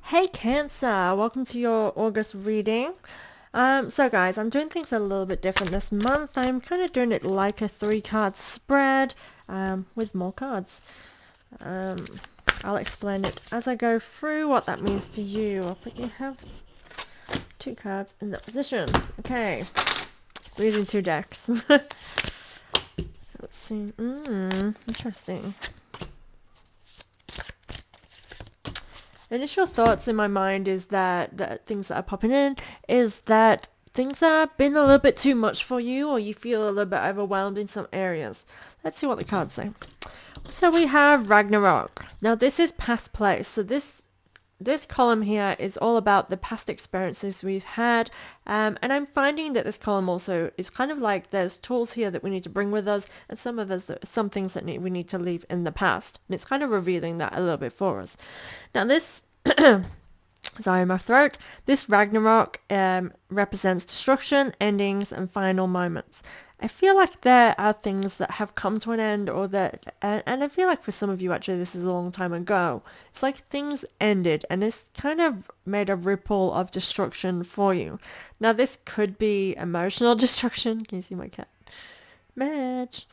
Hey Cancer, welcome to your August reading. So guys, I'm doing things a little bit different this month. I'm kind of doing it like a 3 card spread, with more cards. Um, I'll explain it as I go through what that means to you. But you have 2 cards in that position. Okay, we're using 2 decks. Let's see. Interesting. Initial thoughts in my mind is that things that are popping in is that things have been a little bit too much for you, or you feel a little bit overwhelmed in some areas. Let's see what the cards say. So we have Ragnarok. Now this is past place. So this column here is all about the past experiences we've had, and I'm finding that this column also is kind of like there's tools here that we need to bring with us, and some things that we need to leave in the past, and it's kind of revealing that a little bit for us. Now this sorry, my throat. This Ragnarok represents destruction, endings, and final moments. I feel like there are things that have come to an end, or that, and I feel like for some of you actually this is a long time ago. It's like things ended, and it's kind of made a ripple of destruction for you. Now this could be emotional destruction. Can you see my cat? Match.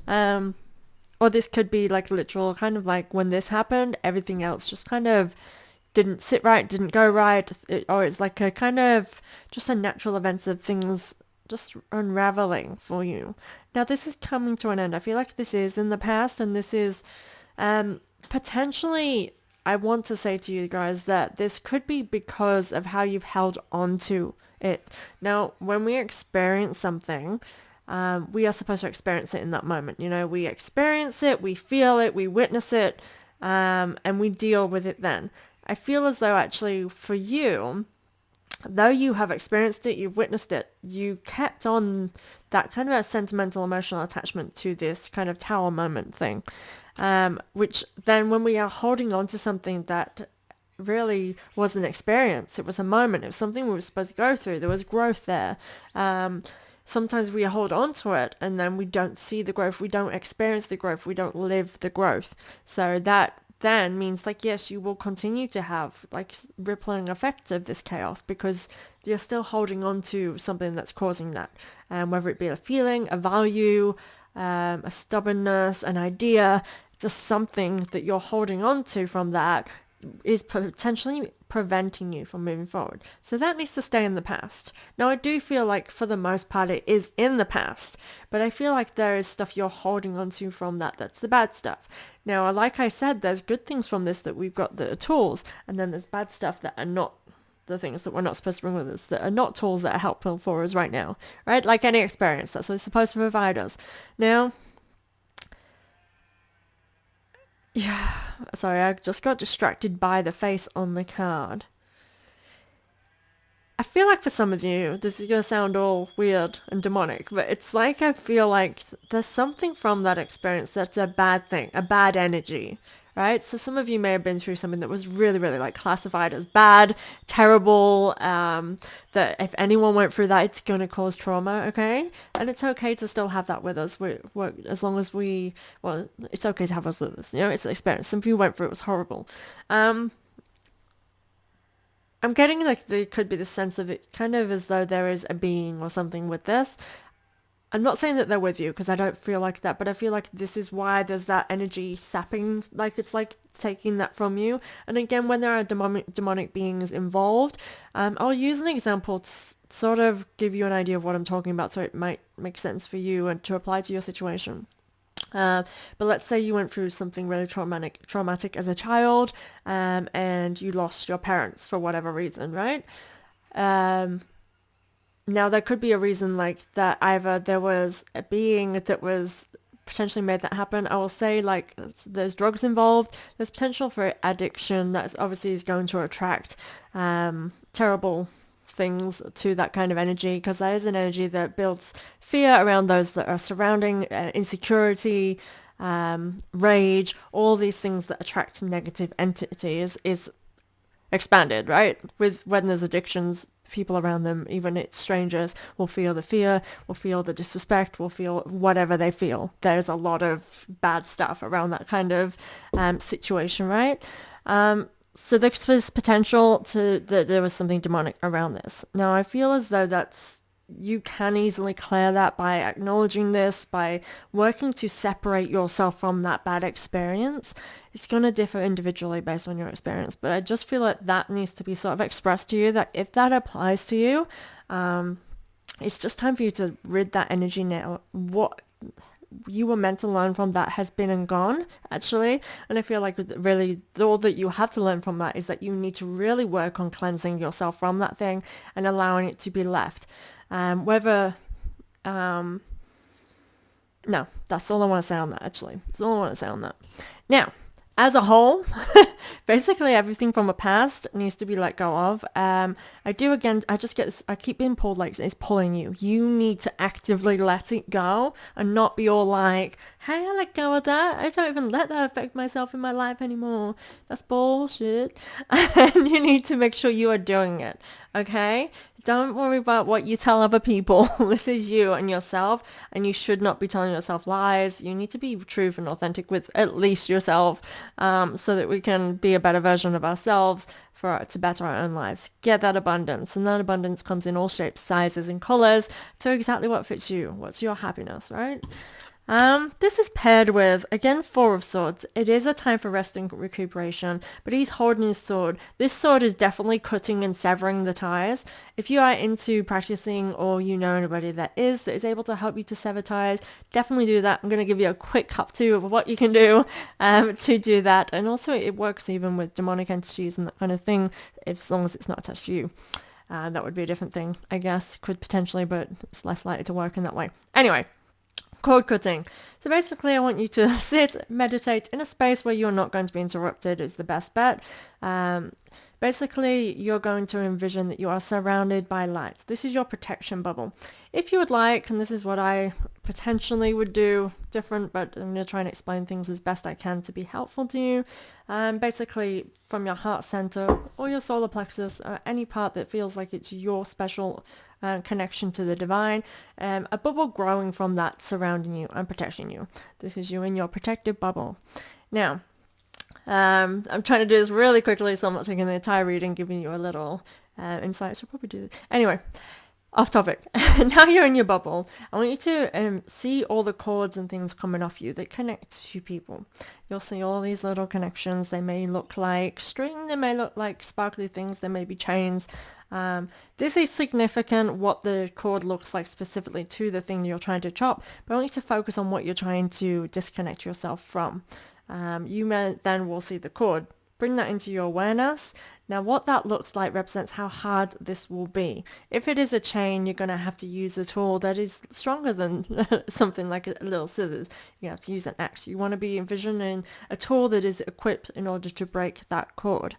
Or this could be like literal, kind of like when this happened, everything else just kind of didn't sit right, didn't go right, or it's like a kind of just a natural events of things just unraveling for you. Now this is coming to an end. I feel like this is in the past, and this is potentially, I want to say to you guys that this could be because of how you've held on to it. Now, when we experience something, we are supposed to experience it in that moment. You know, we experience it, we feel it, we witness it, and we deal with it then. I feel as though actually for you, though you have experienced it, you've witnessed it, you kept on that kind of a sentimental emotional attachment to this kind of tower moment thing, which then when we are holding on to something that really was an experience, it was a moment, it was something we were supposed to go through, there was growth there. Sometimes we hold on to it and then we don't see the growth, we don't experience the growth, we don't live the growth. So that then means like, yes, you will continue to have like rippling effect of this chaos because you're still holding on to something that's causing that. Whether it be a feeling, a value, a stubbornness, an idea, just something that you're holding on to from that is potentially preventing you from moving forward. So that needs to stay in the past. Now I do feel like for the most part it is in the past, but I feel like there is stuff you're holding on to from that that's the bad stuff. Now, like I said, there's good things from this that we've got that are tools, and then there's bad stuff that are not the things that we're not supposed to bring with us, that are not tools that are helpful for us right now, right? Like any experience, that's what it's supposed to provide us. Now, yeah, sorry, I just got distracted by the face on the card. I feel like for some of you, this is going to sound all weird and demonic, but it's like I feel like there's something from that experience that's a bad thing, a bad energy, right? So some of you may have been through something that was really, really like classified as bad, terrible, that if anyone went through that, it's going to cause trauma, okay? And it's okay to still have that with us, as long as well, it's okay to have us with us, you know, it's an experience. Some of you went through it, was horrible. I'm getting like there could be the sense of it kind of as though there is a being or something with this. I'm not saying that they're with you because I don't feel like that, but I feel like this is why there's that energy sapping, like it's like taking that from you. And again, when there are demonic beings involved, I'll use an example to sort of give you an idea of what I'm talking about so it might make sense for you and to apply to your situation. But let's say you went through something really traumatic as a child, and you lost your parents for whatever reason, right? Um, Now there could be a reason like that. Either there was a being that was potentially made that happen. I will say like there's drugs involved. There's potential for addiction that obviously is going to attract terrible things to that kind of energy, because that is an energy that builds fear around those that are surrounding, insecurity, rage, all these things that attract negative entities is expanded, right? With when there's addictions, people around them, even it's strangers, will feel the fear, will feel the disrespect, will feel whatever they feel. There's a lot of bad stuff around that kind of situation, right? So there's potential to that there was something demonic around this. Now I feel as though you can easily clear that by acknowledging this, by working to separate yourself from that bad experience. It's going to differ individually based on your experience, but I just feel like that needs to be sort of expressed to you, that if that applies to you, it's just time for you to rid that energy now. What you were meant to learn from that has been and gone, actually. And I feel like really all that you have to learn from that is that you need to really work on cleansing yourself from that thing and allowing it to be left. No, that's all I want to say on that, actually. That's all I want to say on that. Now, as a whole, basically everything from the past needs to be let go of. I just get this, I keep being pulled like it's pulling you. You need to actively let it go and not be all like, hey, I let go of that. I don't even let that affect myself in my life anymore. That's bullshit. And you need to make sure you are doing it, okay? Don't worry about what you tell other people. This is you and yourself, and you should not be telling yourself lies. You need to be true and authentic with at least yourself, so that we can be a better version of ourselves to better our own lives. Get that abundance, and that abundance comes in all shapes, sizes, and colors to exactly what fits you. What's your happiness, right? This is paired with, again, Four of Swords. It is a time for rest and recuperation, but he's holding his sword. This sword is definitely cutting and severing the ties. If you are into practicing, or you know anybody that is able to help you to sever ties, definitely do that. I'm going to give you a quick how-to of what you can do to do that. And also it works even with demonic entities and that kind of thing, as long as it's not attached to you. That would be a different thing, I guess. Could potentially, but it's less likely to work in that way. Anyway. Cord cutting. So basically I want you to sit, meditate in a space where you're not going to be interrupted is the best bet. Basically you're going to envision that you are surrounded by light. This is your protection bubble. If you would like, and this is what I potentially would do different, but I'm going to try and explain things as best I can to be helpful to you. Basically from your heart center or your solar plexus, or any part that feels like it's your special connection to the divine, a bubble growing from that surrounding you and protecting you. This is you in your protective bubble. Now, I'm trying to do this really quickly, so I'm not taking the entire reading, giving you a little insight. So I'll probably do this. Anyway, off topic. Now you're in your bubble. I want you to see all the cords and things coming off you that connect to people. You'll see all these little connections. They may look like string. They may look like sparkly things. They may be chains. This is significant what the cord looks like specifically to the thing you're trying to chop, but I want you to focus on what you're trying to disconnect yourself from. You then will see the cord. Bring that into your awareness. Now what that looks like represents how hard this will be. If it is a chain, you're going to have to use a tool that is stronger than something like a little scissors. You have to use an axe. You want to be envisioning a tool that is equipped in order to break that cord.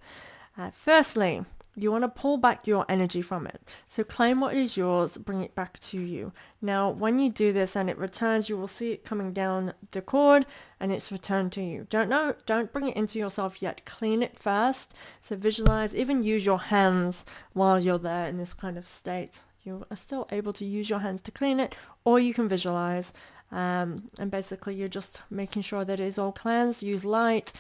Firstly, you want to pull back your energy from it. So claim what is yours, bring it back to you. Now, when you do this and it returns, you will see it coming down the cord and it's returned to you. Don't bring it into yourself yet. Clean it first. So visualize, even use your hands while you're there in this kind of state. You are still able to use your hands to clean it, or you can visualize. And basically you're just making sure that it is all cleansed. Use light.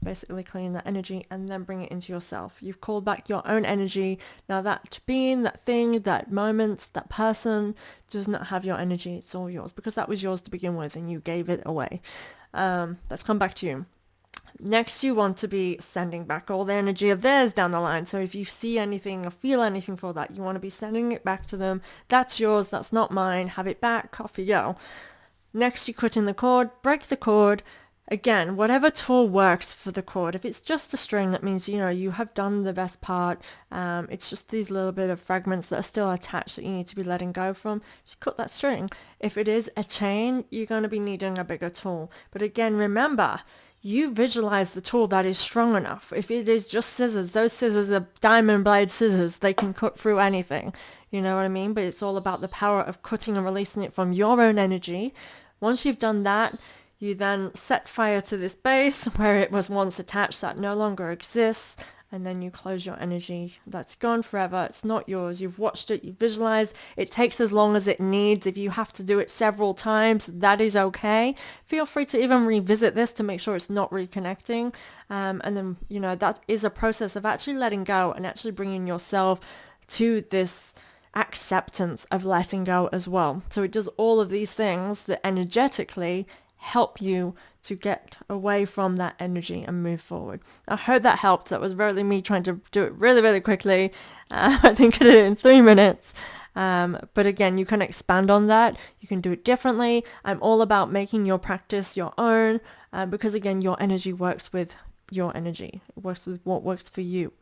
Basically clean that energy and then bring it into yourself. You've called back your own energy. Now that being, that thing, that moment, that person does not have your energy. It's all yours because that was yours to begin with and you gave it away. Let's come back to you. Next, you want to be sending back all the energy of theirs down the line. So if you see anything or feel anything for that, you want to be sending it back to them. That's yours. That's not mine. Have it back. Off you go. Next, you cut in the cord, break the cord. Again, whatever tool works for the cord. If it's just a string, that means, you have done the best part. It's just these little bit of fragments that are still attached that you need to be letting go from. Just cut that string. If it is a chain, you're going to be needing a bigger tool. But again, remember, you visualize the tool that is strong enough. If it is just scissors, those scissors are diamond blade scissors. They can cut through anything. You know what I mean? But it's all about the power of cutting and releasing it from your own energy. Once you've done that, you then set fire to this base where it was once attached that no longer exists. and then you close your energy. That's gone forever. It's not yours. You've watched it, you visualized. It takes as long as it needs. If you have to do it several times, that is okay. Feel free to even revisit this to make sure it's not reconnecting. And then, that is a process of actually letting go and actually bringing yourself to this acceptance of letting go as well. So it does all of these things that energetically help you to get away from that energy and move forward. I hope that helped. That was really me trying to do it really, really quickly. I think I did it in 3 minutes. But again, you can expand on that. You can do it differently. I'm all about making your practice your own because again, your energy works with your energy. It works with what works for you.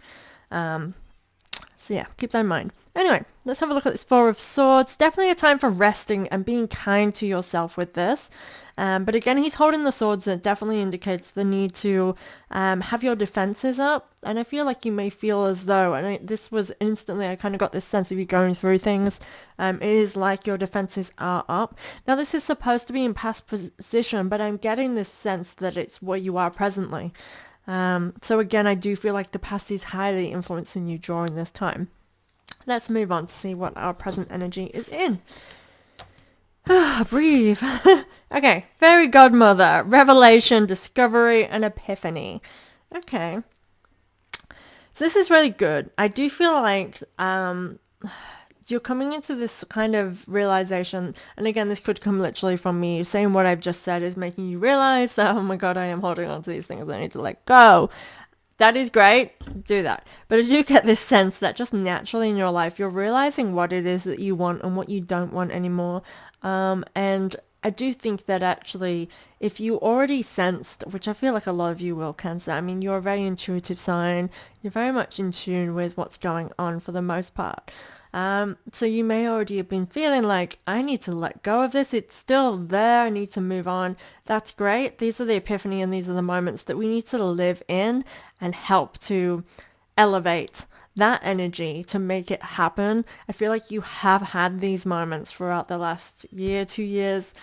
So yeah, keep that in mind. Anyway, let's have a look at this Four of Swords. Definitely a time for resting and being kind to yourself with this. But again, he's holding the swords. That definitely indicates the need to have your defenses up. And I feel like you may feel as though, this was instantly, I kind of got this sense of you going through things. It is like your defenses are up. Now, this is supposed to be in past position, but I'm getting this sense that it's where you are presently. So again, I do feel like the past is highly influencing you during this time. Let's move on to see what our present energy is in. Breathe. Okay, Fairy Godmother, Revelation, Discovery, and Epiphany. Okay. So this is really good. I do feel like you're coming into this kind of realization, and again, this could come literally from me saying what I've just said is making you realize that, oh my God, I am holding on to these things I need to let go. That is great. Do that. But as you get this sense that just naturally in your life, you're realizing what it is that you want and what you don't want anymore. And I do think that actually, if you already sensed, which I feel like a lot of you will, Cancer, I mean, you're a very intuitive sign. You're very much in tune with what's going on for the most part. So you may already have been feeling like, I need to let go of this. It's still there. I need to move on. That's great. These are the epiphany and these are the moments that we need to live in and help to elevate that energy to make it happen. I feel like you have had these moments throughout the last year, 2 years,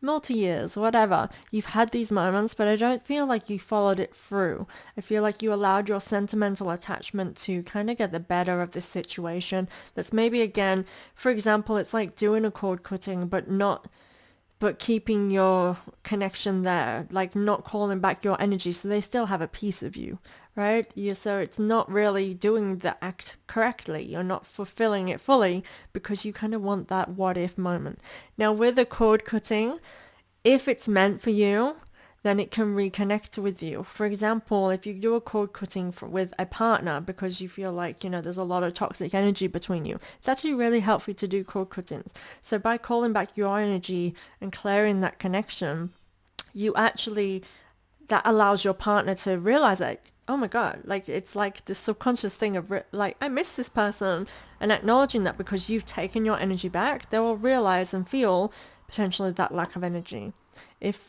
multi-years, whatever. You've had these moments, but I don't feel like you followed it through. I feel like you allowed your sentimental attachment to kind of get the better of this situation. That's maybe, again, for example, it's like doing a cord cutting, but keeping your connection there, like not calling back your energy, so they still have a piece of you, right? So it's not really doing the act correctly. You're not fulfilling it fully because you kind of want that what if moment. Now with the cord cutting, if it's meant for you, then it can reconnect with you. For example, if you do a cord cutting with a partner because you feel like, there's a lot of toxic energy between you, it's actually really helpful to do cord cuttings. So by calling back your energy and clearing that connection, that allows your partner to realize that, oh my God, like it's like this subconscious thing of like, I miss this person, and acknowledging that because you've taken your energy back, they will realize and feel potentially that lack of energy. If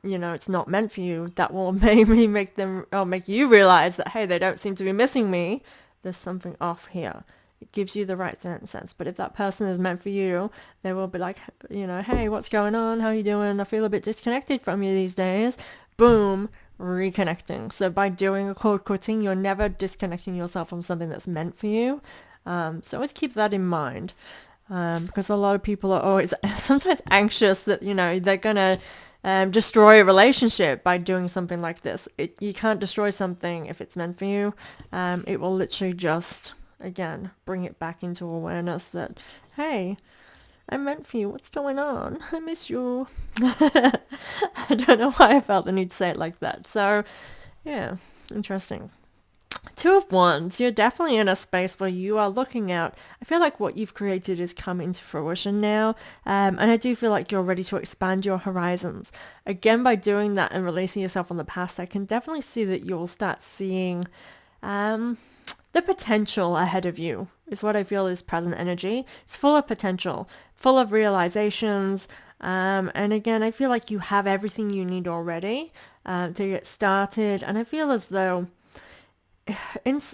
it's not meant for you, that will maybe make you realize that, hey, they don't seem to be missing me. There's something off here. It gives you the right sense. But if that person is meant for you, they will be like, hey, what's going on? How you doing? I feel a bit disconnected from you these days. Boom, reconnecting. So by doing a cord cutting, you're never disconnecting yourself from something that's meant for you. So always keep that in mind. Because a lot of people are always sometimes anxious that, they're going to destroy a relationship by doing something like this. You can't destroy something if it's meant for you. It will literally just, again, bring it back into awareness that, hey, I'm meant for you. What's going on? I miss you. I don't know why I felt the need to say it like that. So, yeah, interesting. Two of Wands, you're definitely in a space where you are looking out. I feel like what you've created is coming to fruition now. And I do feel like you're ready to expand your horizons. Again, by doing that and releasing yourself from the past, I can definitely see that you'll start seeing the potential ahead of you is what I feel is present energy. It's full of potential, full of realizations. And again, I feel like you have everything you need already to get started. And I feel as though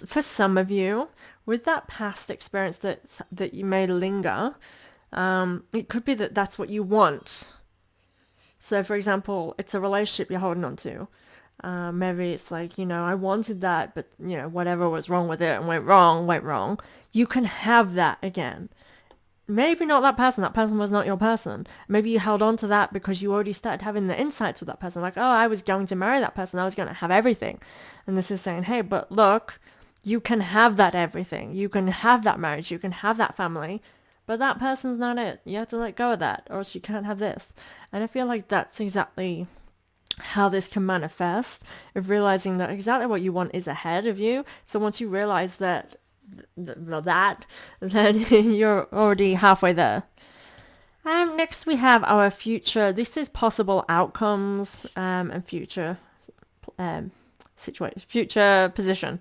for some of you, with that past experience that you may linger, it could be that that's what you want. So, for example, it's a relationship you're holding on to. Maybe it's like, I wanted that, but, whatever was wrong with it and went wrong, went wrong. You can have that again. Maybe not that person. That person was not your person. Maybe you held on to that because you already started having the insights with that person. Like, oh, I was going to marry that person. I was going to have everything. And this is saying, hey, but look, you can have that everything. You can have that marriage. You can have that family. But that person's not it. You have to let go of that, or else you can't have this. And I feel like that's exactly how this can manifest, of realizing that exactly what you want is ahead of you. So once you realize that, then you're already halfway there. Next we have our future. This is possible outcomes and future situation, future position.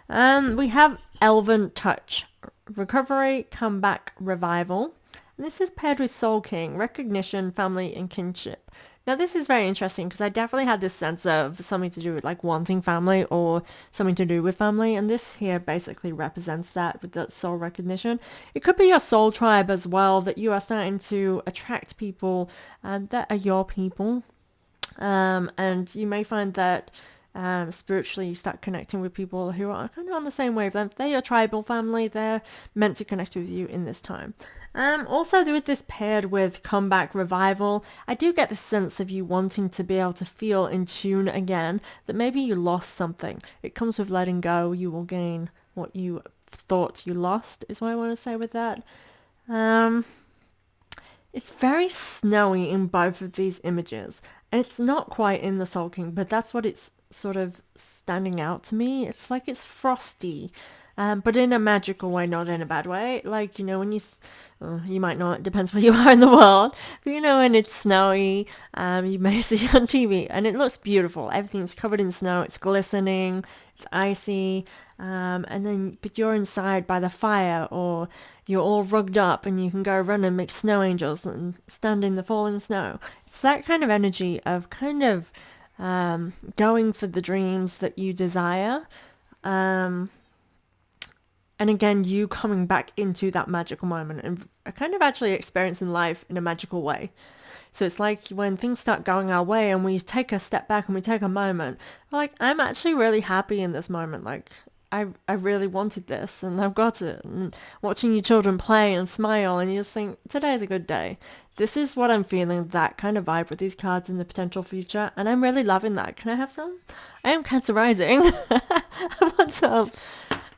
We have Elven Touch, recovery, comeback, revival. And this is paired with Soul King, recognition, family, and kinship. Now this is very interesting because I definitely had this sense of something to do with like wanting family or something to do with family, and this here basically represents that with that soul recognition. It could be your soul tribe as well, that you are starting to attract people that are your people, and you may find that spiritually you start connecting with people who are kind of on the same wavelength. They're your tribal family. They're meant to connect with you in this time. Also with this paired with comeback revival, I do get the sense of you wanting to be able to feel in tune again, that maybe you lost something. It comes with letting go. You will gain what you thought you lost, is what I want to say with that. It's very snowy in both of these images. And it's not quite in the Soul King, but that's what it's sort of standing out to me. It's like it's frosty. But in a magical way, not in a bad way. Like, when you might not, it depends where you are in the world, but when it's snowy, you may see on TV and it looks beautiful. Everything's covered in snow, it's glistening, it's icy, but you're inside by the fire, or you're all rugged up and you can go run and make snow angels and stand in the falling snow. It's that kind of energy of kind of going for the dreams that you desire. And again, you coming back into that magical moment and kind of actually experiencing life in a magical way. So it's like when things start going our way and we take a step back and we take a moment, like, I'm actually really happy in this moment. Like, I really wanted this and I've got it. And watching your children play and smile, and you just think, today's a good day. This is what I'm feeling, that kind of vibe with these cards in the potential future. And I'm really loving that. Can I have some? I am Cancer Rising. I want some.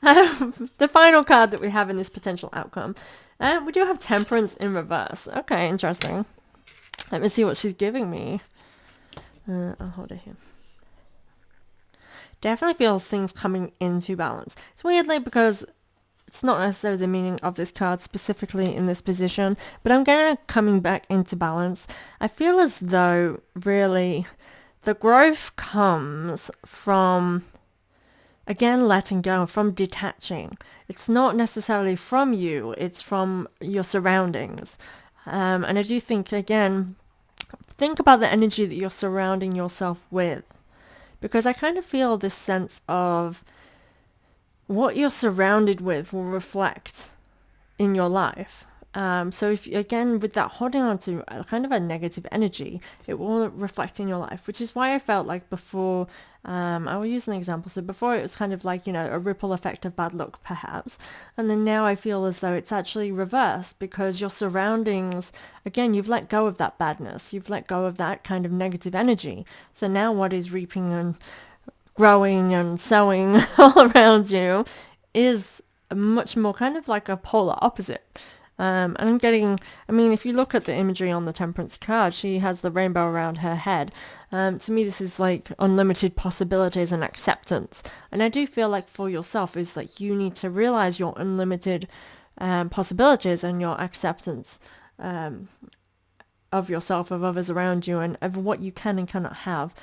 The final card that we have in this potential outcome. We do have Temperance in reverse. Okay, interesting. Let me see what she's giving me. I'll hold it here. Definitely feels things coming into balance. It's weirdly because it's not necessarily the meaning of this card specifically in this position, but I'm going to coming back into balance. I feel as though really the growth comes from, again, letting go, from detaching. It's not necessarily from you, it's from your surroundings. And I do think, again, think about the energy that you're surrounding yourself with. Because I kind of feel this sense of what you're surrounded with will reflect in your life. So if, again, with that holding on to kind of a negative energy, it will reflect in your life, which is why I felt like before, I will use an example. So before it was kind of like, a ripple effect of bad luck perhaps. And then now I feel as though it's actually reversed, because your surroundings, again, you've let go of that badness. You've let go of that kind of negative energy. So now what is reaping and growing and sowing all around you is much more kind of like a polar opposite. And I'm getting, if you look at the imagery on the Temperance card, she has the rainbow around her head. To me, this is like unlimited possibilities and acceptance. And I do feel like for yourself is like you need to realize your unlimited possibilities and your acceptance of yourself, of others around you, and of what you can and cannot have.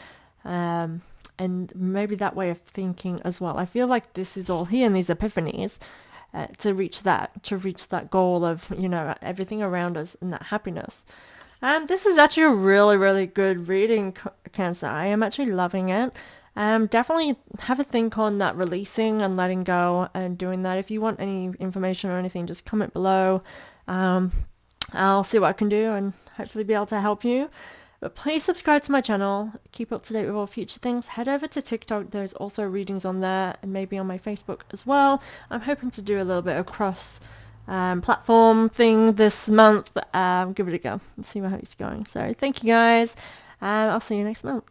And maybe that way of thinking as well. I feel like this is all here in these epiphanies. To reach that goal of, everything around us and that happiness. This is actually a really, really good reading, Cancer. I am actually loving it. Definitely have a think on that releasing and letting go and doing that. If you want any information or anything, just comment below. I'll see what I can do and hopefully be able to help you. But please subscribe to my channel. Keep up to date with all future things. Head over to TikTok. There's also readings on there and maybe on my Facebook as well. I'm hoping to do a little bit of cross platform thing this month. Give it a go and see how it's going. So thank you guys. And I'll see you next month.